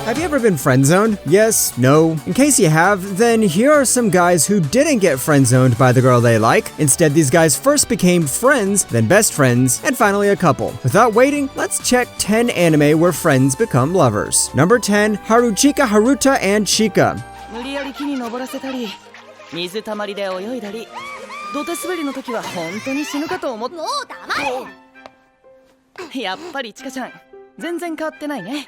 Have you ever been friendzoned? Yes? No? In case you have, then here are some guys who didn't get friendzoned by the girl they like. Instead, these guys first became friends, then best friends, and finally a couple. Without waiting, let's check 10 anime where friends become lovers. Number 10, Haruchika, Haruta, and Chika. 無理やり木に登らせたり、水たまりで泳いだり、土手滑りの時は本当に死ぬかと思って。もう黙れ。やっぱりチカちゃん、全然変わってないね。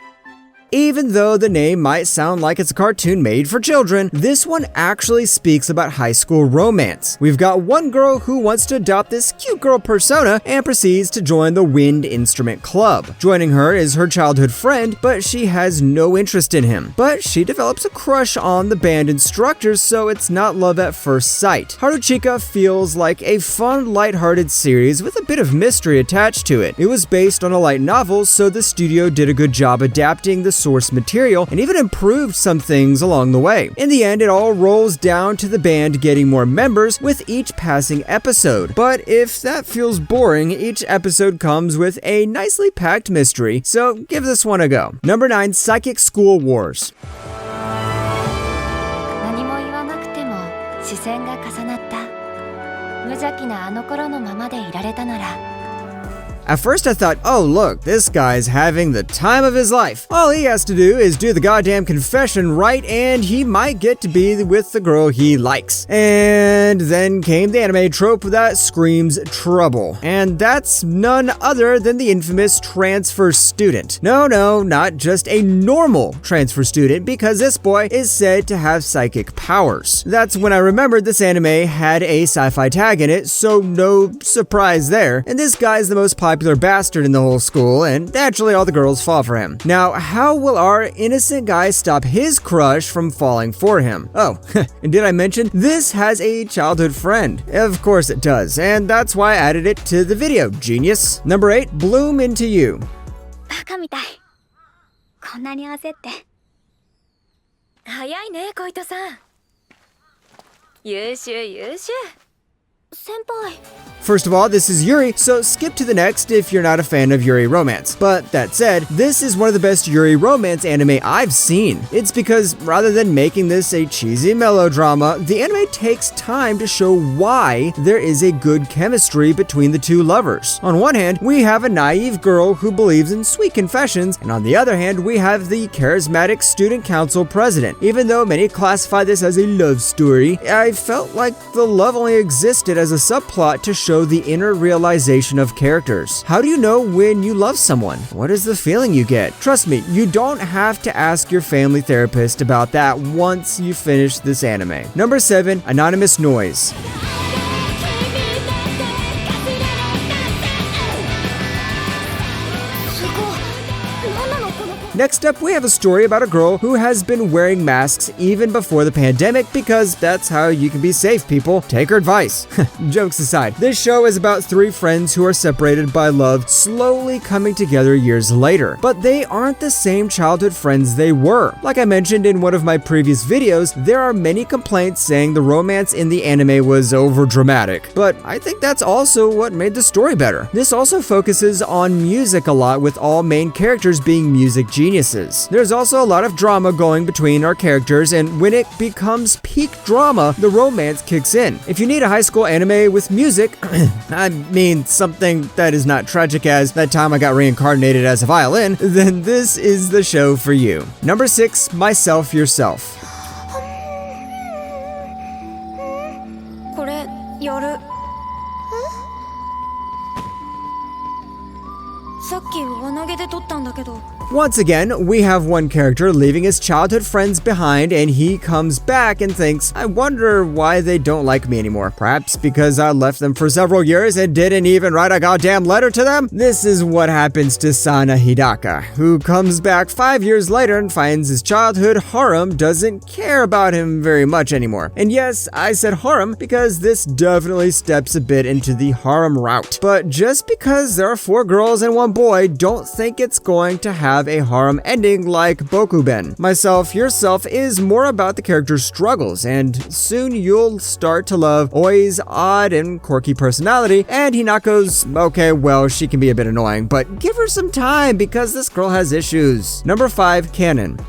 Even though the name might sound like it's a cartoon made for children, this one actually speaks about high school romance. We've got one girl who wants to adopt this cute girl persona and proceeds to join the wind instrument club. Joining her is her childhood friend, but she has no interest in him. But she develops a crush on the band instructor, so it's not love at first sight. Haruchika feels like a fun, lighthearted series with a bit of mystery attached to it. It was based on a light novel, so the studio did a good job adapting the source material and even improved some things along the way. In the end, it all rolls down to the band getting more members with each passing episode. But if that feels boring, each episode comes with a nicely packed mystery, so give this one a go. Number 9, Psychic School Wars. 何も言わなくても視線が重なった。無邪気なあの頃のままでいられたなら。 At first I thought, oh look, this guy's having the time of his life. All he has to do is do the goddamn confession right and he might get to be with the girl he likes. And then came the anime trope that screams trouble. And that's none other than the infamous transfer student. No, not just a normal transfer student, because this boy is said to have psychic powers. That's when I remembered this anime had a sci-fi tag in it, so no surprise there. And this guy's the most popular bastard in the whole school, and naturally all the girls fall for him. Now, how will our innocent guy stop his crush from falling for him? Oh, and did I mention this has a childhood friend? Of course it does, and that's why I added it to the video. Genius. Number 8, Bloom Into You. バカみたい。こんなに焦って。早いね、小糸さん。優秀優秀。先輩。 First of all, this is Yuri, so skip to the next if you're not a fan of Yuri romance. But that said, this is one of the best Yuri romance anime I've seen. It's because rather than making this a cheesy melodrama, the anime takes time to show why there is a good chemistry between the two lovers. On one hand, we have a naive girl who believes in sweet confessions, and on the other hand, we have the charismatic student council president. Even though many classify this as a love story, I felt like the love only existed as a subplot to show the inner realization of characters. How do you know when you love someone? What is the feeling you get? Trust me, you don't have to ask your family therapist about that once you finish this anime. Number 7, Anonymous Noise. Next up, we have a story about a girl who has been wearing masks even before the pandemic because that's how you can be safe, people. Take her advice. Jokes aside, this show is about 3 friends who are separated by love slowly coming together years later. But they aren't the same childhood friends they were. Like I mentioned in one of my previous videos, there are many complaints saying the romance in the anime was overdramatic. But I think that's also what made the story better. This also focuses on music a lot, with all main characters being music geniuses. There's also a lot of drama going between our characters, and when it becomes peak drama, the romance kicks in. If you need a high school anime with music, I mean something that is not tragic as that time I got reincarnated as a violin, then this is the show for you. Number 6, Myself Yourself. これやる。さっき輪投げで取ったんだけど。 Once again, we have one character leaving his childhood friends behind, and he comes back and thinks, I wonder why they don't like me anymore. Perhaps because I left them for several years and didn't even write a goddamn letter to them? This is what happens to Sana Hidaka, who comes back 5 years later and finds his childhood harem doesn't care about him very much anymore. And yes, I said harem because this definitely steps a bit into the harem route. But just because there are 4 girls and 1 boy, don't think it's going to have a harem ending like Bakuman. Myself Yourself is more about the character's struggles, and soon you'll start to love Oi's odd and quirky personality, and Hinako's, okay, well, she can be a bit annoying, but give her some time because this girl has issues. Number 5, Kanon.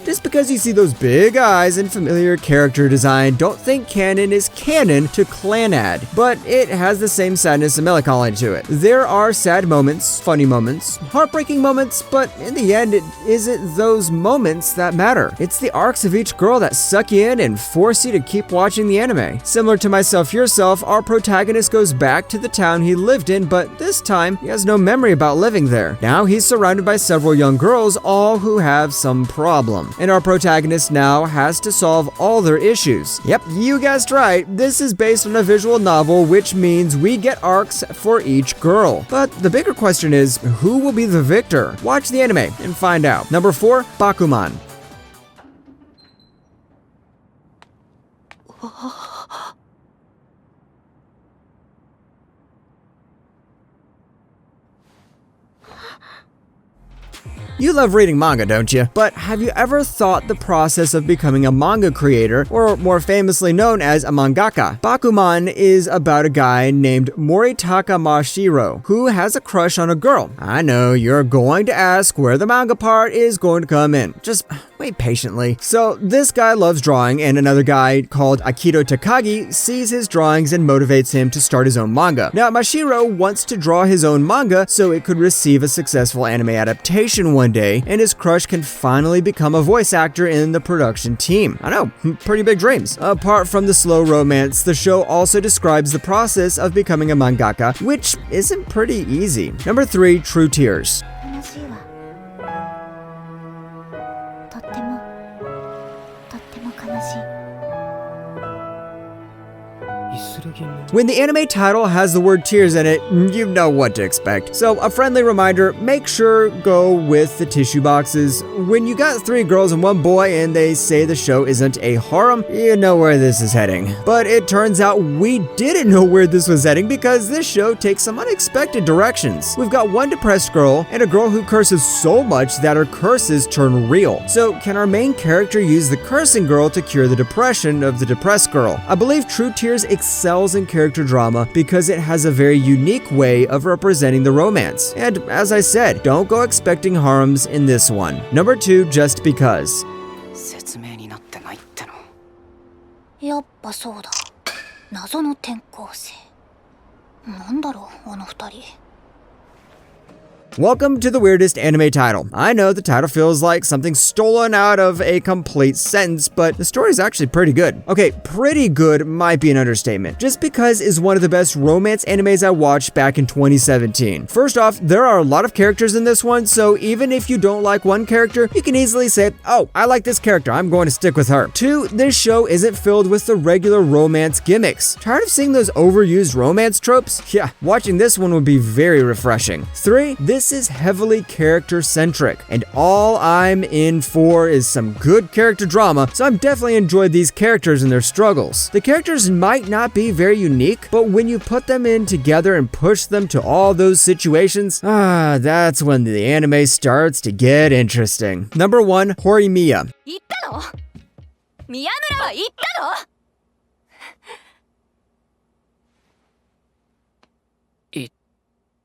Just because you see those big eyes and familiar character design, don't think Kanon is canon to Clanad, but it has the same sadness and melancholy to it. There are sad moments, funny moments, heartbreaking moments, but in the end, it isn't those moments that matter. It's the arcs of each girl that suck you in and force you to keep watching the anime. Similar to Myself Yourself, our protagonist goes back to the town he lived in, but this time, he has no memory about living there. Now he's surrounded by several young girls, all who have some problem. And our protagonist now has to solve all their issues. Yep, you guessed right. This is based on a visual novel, which means we get arcs for each girl. But the bigger question is, who will be the victor? Watch the anime and find out. Number 4, Bakuman. You love reading manga, don't you? But have you ever thought the process of becoming a manga creator, or more famously known as a mangaka? Bakuman is about a guy named Moritaka Mashiro, who has a crush on a girl. I know, you're going to ask where the manga part is going to come in. Just wait patiently. So this guy loves drawing, and another guy called Akito Takagi sees his drawings and motivates him to start his own manga. Now, Mashiro wants to draw his own manga so it could receive a successful anime adaptation one day, and his crush can finally become a voice actor in the production team. I know, pretty big dreams. Apart from the slow romance, the show also describes the process of becoming a mangaka, which isn't pretty easy. Number 3, True Tears. とっても悲しい When the anime title has the word tears in it, you know what to expect. So a friendly reminder, make sure go with the tissue boxes. When you got 3 girls and 1 boy and they say the show isn't a harem, you know where this is heading. But it turns out we didn't know where this was heading because this show takes some unexpected directions. We've got one depressed girl and a girl who curses so much that her curses turn real. So can our main character use the cursing girl to cure the depression of the depressed girl? I believe True Tears excels in character drama because it has a very unique way of representing the romance. And as I said, don't go expecting harems in this one. Number 2, Just Because. 説明になってないっての。やっぱそうだ。謎の転校生。なんだろう、あの二人。 Welcome to the weirdest anime title. I know the title feels like something stolen out of a complete sentence, but the story is actually pretty good. Okay, pretty good might be an understatement. Just Because is one of the best romance animes I watched back in 2017. First off, there are a lot of characters in this one, so even if you don't like one character, you can easily say, oh, I like this character, I'm going to stick with her. 2, this show isn't filled with the regular romance gimmicks. Tired of seeing those overused romance tropes? Yeah, watching this one would be very refreshing. 3, this is heavily character-centric, and all I'm in for is some good character drama, so I'm definitely enjoyed these characters and their struggles. The characters might not be very unique, but when you put them in together and push them to all those situations, that's when the anime starts to get interesting. Number 1, Horimiya. 言ったの？宮村は言ったの？ 言っ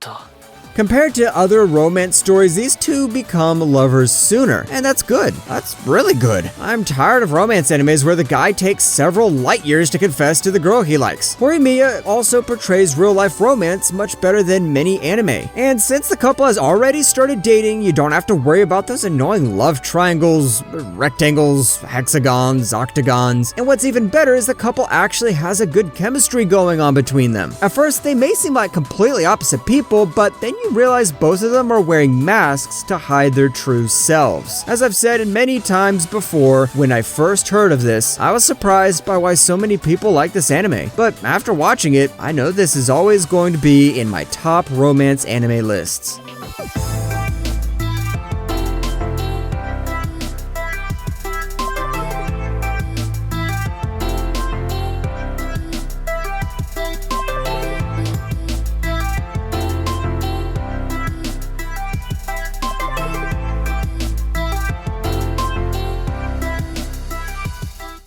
た。 Compared to other romance stories, these two become lovers sooner, and that's good. That's really good. I'm tired of romance animes where the guy takes several light years to confess to the girl he likes. Horimiya also portrays real-life romance much better than many anime. And since the couple has already started dating, you don't have to worry about those annoying love triangles, rectangles, hexagons, octagons. And what's even better is the couple actually has a good chemistry going on between them. At first, they may seem like completely opposite people, but then you realize both of them are wearing masks to hide their true selves. As I've said many times before, when I first heard of this, I was surprised by why so many people like this anime. But after watching it, I know this is always going to be in my top romance anime lists.